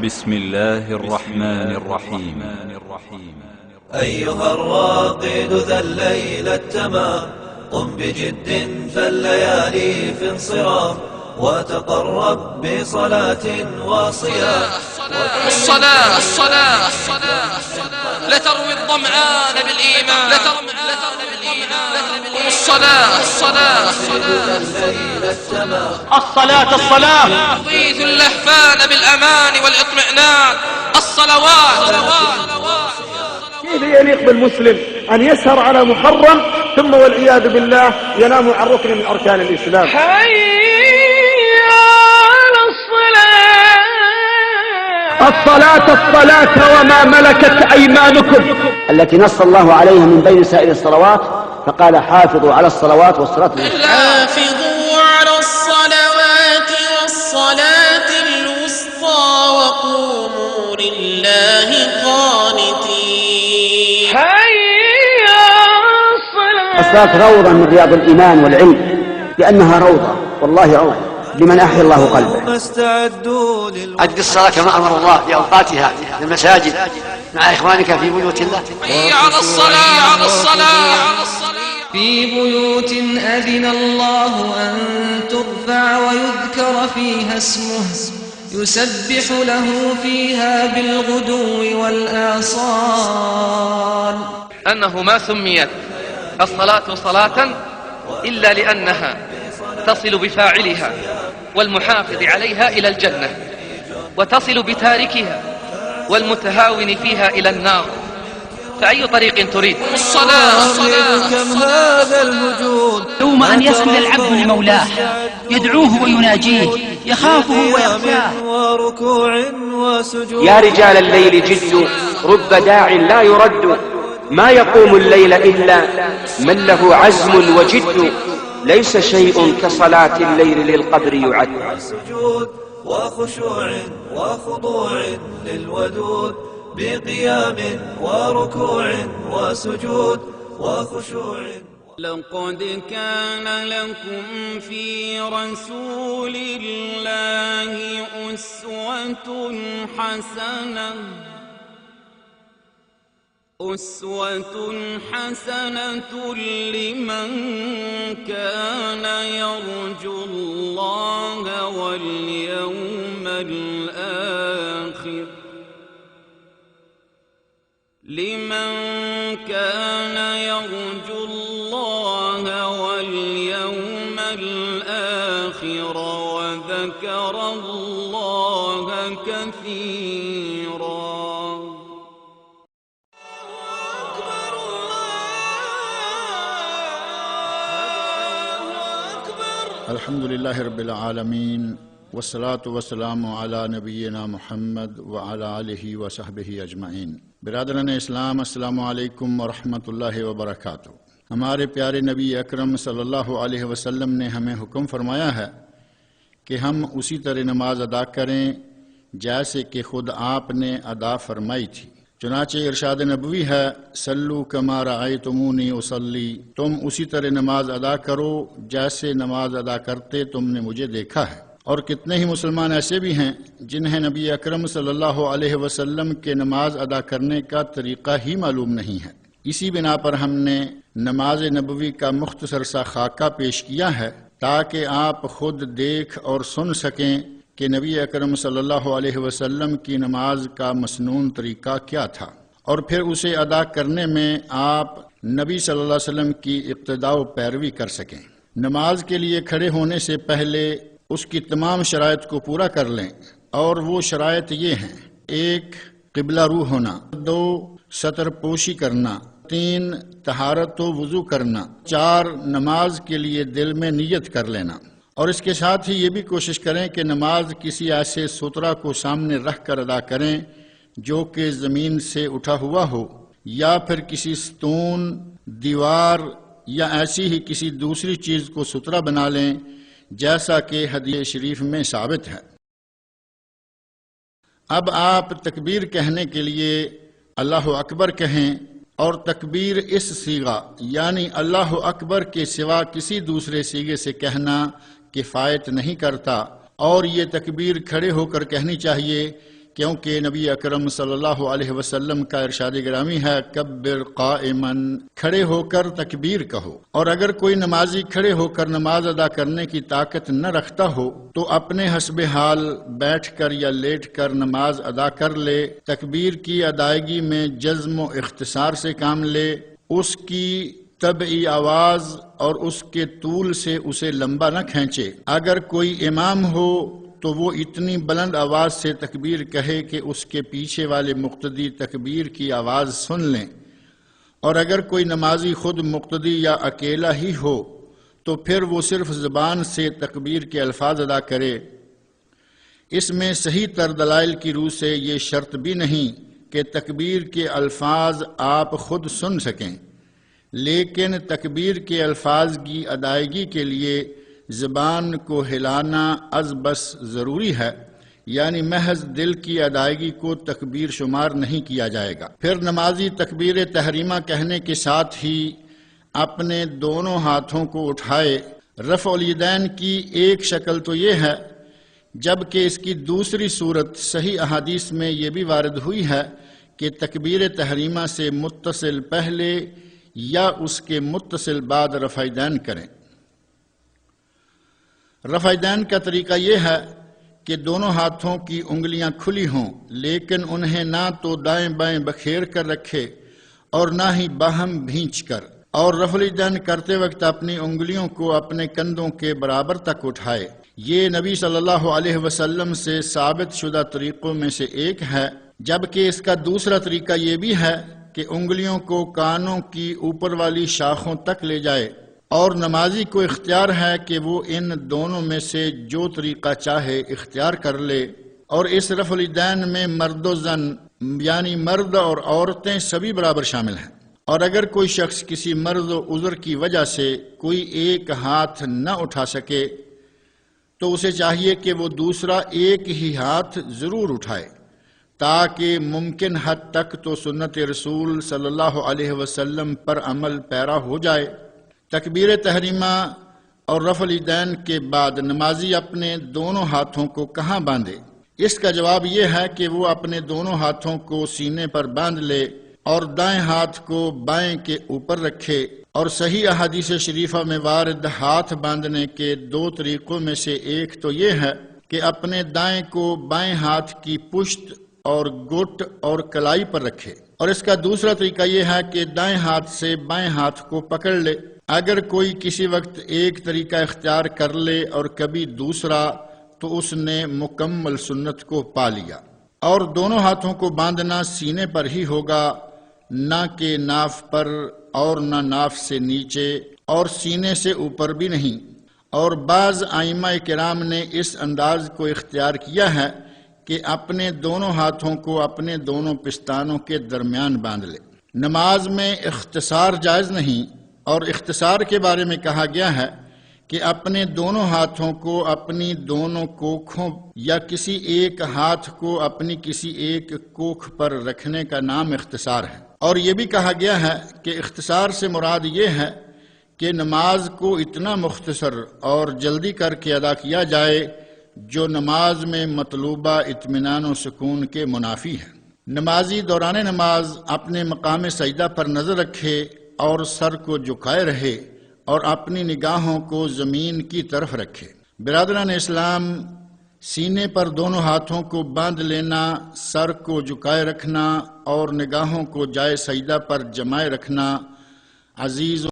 بسم الله الرحمن الرحيم. أيها الراقد ذا الليل التمام، قم بجد فالليالي في انصراف، وتقرب بصلاة وصيام. الصلاة لتروي الظمآن بالإيمان. الصلاة تغيث اللهفان بالأمان والإطمئنان. الصلوات. كيف يليق بالمسلم أن يسهر على محرم ثم والعياذ بالله ينام عن ركن من أركان الإسلام؟ الصلاة وما ملكت أيمانكم التي نص الله عليها من بين سائر الصلوات، فقال حافظوا على الصلوات والصلاة الوسطى. حافظوا على الصلوات والصلاة الوسطى وقوموا لله قانتين. الصلاة روضة من رياض الإيمان والعلم، لأنها روضة، والله روضة لمن أحيا الله قلبه. أدي الصلاة كما أمر الله بأوقاتها في المساجد مع إخوانك في بيوت الله. على الصلاة في بيوت أذن الله أن ترفع ويذكر فيها اسمه يسبح له فيها بالغدو والآصال. أنه ما سميت الصلاة صلاة إلا لأنها تصل بفاعلها والمحافظ عليها إلى الجنة، وتصل بتاركها والمتهاون فيها إلى النار، فأي طريق تريد؟ الصلاة. كم هذا الوجود ثم أن يسجد العبد لمولاه، يدعوه ويناجيه، يخافه ويخشاه. وركوع وسجود. يا رجال الليل جد، رب داع لا يرد، ما يقوم الليل إلا من له عزم وجد، ليس شيء كصلاة الليل للقدر يعد. سجود وخشوع وخضوع للودود، بقيام وركوع وسجود وخشوع. لقد كان لكم في رسول الله أسوة حسنة لمن كان يرجو الله واليوم الآخر وذكر الله كثيرا. الحمد لله رب العالمين، والصلاة والسلام على نبینا محمد وعلى آلہ وصحبہ اجمعین۔ برادران اسلام، السلام علیکم ورحمۃ اللہ وبرکاتہ۔ ہمارے پیارے نبی اکرم صلی اللہ علیہ وسلم نے ہمیں حکم فرمایا ہے کہ ہم اسی طرح نماز ادا کریں جیسے کہ خود آپ نے ادا فرمائی تھی۔ چنانچہ ارشاد نبوی ہے، صلو کما رأیتمونی اصلی، تم اسی طرح نماز ادا کرو جیسے نماز ادا کرتے تم نے مجھے دیکھا ہے۔ اور کتنے ہی مسلمان ایسے بھی ہیں جنہیں نبی اکرم صلی اللہ علیہ وسلم کے نماز ادا کرنے کا طریقہ ہی معلوم نہیں ہے۔ اسی بنا پر ہم نے نماز نبوی کا مختصر سا خاکہ پیش کیا ہے تاکہ آپ خود دیکھ اور سن سکیں کہ نبی اکرم صلی اللہ علیہ وسلم کی نماز کا مسنون طریقہ کیا تھا، اور پھر اسے ادا کرنے میں آپ نبی صلی اللہ علیہ وسلم کی اقتداء و پیروی کر سکیں۔ نماز کے لیے کھڑے ہونے سے پہلے اس کی تمام شرائط کو پورا کر لیں، اور وہ شرائط یہ ہیں: 1 قبلہ رو ہونا، 2 ستر پوشی کرنا، 3 طہارت و وضو کرنا، 4 نماز کے لیے دل میں نیت کر لینا، اور اس کے ساتھ ہی یہ بھی کوشش کریں کہ نماز کسی ایسے سترہ کو سامنے رکھ کر ادا کریں جو کہ زمین سے اٹھا ہوا ہو، یا پھر کسی ستون، دیوار یا ایسی ہی کسی دوسری چیز کو سترہ بنا لیں جیسا کہ حدیث شریف میں ثابت ہے۔ اب آپ تکبیر کہنے کے لیے اللہ اکبر کہیں، اور تکبیر اس صیغہ یعنی اللہ اکبر کے سوا کسی دوسرے صیغے سے کہنا کفایت نہیں کرتا، اور یہ تکبیر کھڑے ہو کر کہنی چاہیے کیونکہ نبی اکرم صلی اللہ علیہ وسلم کا ارشاد گرامی ہے کبر قائما، کھڑے ہو کر تکبیر کہو۔ اور اگر کوئی نمازی کھڑے ہو کر نماز ادا کرنے کی طاقت نہ رکھتا ہو تو اپنے حسب حال بیٹھ کر یا لیٹ کر نماز ادا کر لے، تکبیر کی ادائیگی میں جزم و اختصار سے کام لے، اس کی طبعی آواز اور اس کے طول سے اسے لمبا نہ کھینچے۔ اگر کوئی امام ہو تو وہ اتنی بلند آواز سے تکبیر کہے کہ اس کے پیچھے والے مقتدی تکبیر کی آواز سن لیں، اور اگر کوئی نمازی خود مقتدی یا اکیلا ہی ہو تو پھر وہ صرف زبان سے تکبیر کے الفاظ ادا کرے۔ اس میں صحیح تر دلائل کی روح سے یہ شرط بھی نہیں کہ تکبیر کے الفاظ آپ خود سن سکیں، لیکن تکبیر کے الفاظ کی ادائیگی کے لیے زبان کو ہلانا از بس ضروری ہے، یعنی محض دل کی ادائیگی کو تکبیر شمار نہیں کیا جائے گا۔ پھر نمازی تکبیر تحریمہ کہنے کے ساتھ ہی اپنے دونوں ہاتھوں کو اٹھائے۔ رفع الیدین کی ایک شکل تو یہ ہے، جبکہ اس کی دوسری صورت صحیح احادیث میں یہ بھی وارد ہوئی ہے کہ تکبیر تحریمہ سے متصل پہلے یا اس کے متصل بعد رفع الیدین کریں۔ رفع الیدین کا طریقہ یہ ہے کہ دونوں ہاتھوں کی انگلیاں کھلی ہوں، لیکن انہیں نہ تو دائیں بائیں بکھیر کر رکھے اور نہ ہی باہم بھینچ کر، اور رفع الیدین کرتے وقت اپنی انگلیوں کو اپنے کندھوں کے برابر تک اٹھائے۔ یہ نبی صلی اللہ علیہ وسلم سے ثابت شدہ طریقوں میں سے ایک ہے، جبکہ اس کا دوسرا طریقہ یہ بھی ہے کہ انگلیوں کو کانوں کی اوپر والی شاخوں تک لے جائے، اور نمازی کو اختیار ہے کہ وہ ان دونوں میں سے جو طریقہ چاہے اختیار کر لے۔ اور اس رفع الیدین میں مرد و زن یعنی مرد اور عورتیں سبھی برابر شامل ہیں، اور اگر کوئی شخص کسی مرض و عذر کی وجہ سے کوئی ایک ہاتھ نہ اٹھا سکے تو اسے چاہیے کہ وہ دوسرا ایک ہی ہاتھ ضرور اٹھائے، تاکہ ممکن حد تک تو سنت رسول صلی اللہ علیہ وسلم پر عمل پیرا ہو جائے۔ تکبیر تحریمہ اور رفع الیدین کے بعد نمازی اپنے دونوں ہاتھوں کو کہاں باندھے؟ اس کا جواب یہ ہے کہ وہ اپنے دونوں ہاتھوں کو سینے پر باندھ لے اور دائیں ہاتھ کو بائیں کے اوپر رکھے۔ اور صحیح احادیث شریفہ میں وارد ہاتھ باندھنے کے دو طریقوں میں سے ایک تو یہ ہے کہ اپنے دائیں کو بائیں ہاتھ کی پشت اور گٹ اور کلائی پر رکھے، اور اس کا دوسرا طریقہ یہ ہے کہ دائیں ہاتھ سے بائیں ہاتھ کو پکڑ لے۔ اگر کوئی کسی وقت ایک طریقہ اختیار کر لے اور کبھی دوسرا تو اس نے مکمل سنت کو پا لیا۔ اور دونوں ہاتھوں کو باندھنا سینے پر ہی ہوگا، نہ کہ ناف پر، اور نہ ناف سے نیچے اور سینے سے اوپر بھی نہیں۔ اور بعض ائمہ کرام نے اس انداز کو اختیار کیا ہے کہ اپنے دونوں ہاتھوں کو اپنے دونوں پستانوں کے درمیان باندھ لے۔ نماز میں اختصار جائز نہیں، اور اختصار کے بارے میں کہا گیا ہے کہ اپنے دونوں ہاتھوں کو اپنی دونوں کوکھوں یا کسی ایک ہاتھ کو اپنی کسی ایک کوکھ پر رکھنے کا نام اختصار ہے۔ اور یہ بھی کہا گیا ہے کہ اختصار سے مراد یہ ہے کہ نماز کو اتنا مختصر اور جلدی کر کے ادا کیا جائے جو نماز میں مطلوبہ اطمینان و سکون کے منافی ہے۔ نمازی دوران نماز اپنے مقام سجدہ پر نظر رکھے اور سر کو جھکائے رہے اور اپنی نگاہوں کو زمین کی طرف رکھے۔ برادران اسلام، سینے پر دونوں ہاتھوں کو باندھ لینا، سر کو جھکائے رکھنا اور نگاہوں کو جائے سجدہ پر جمائے رکھنا عزیز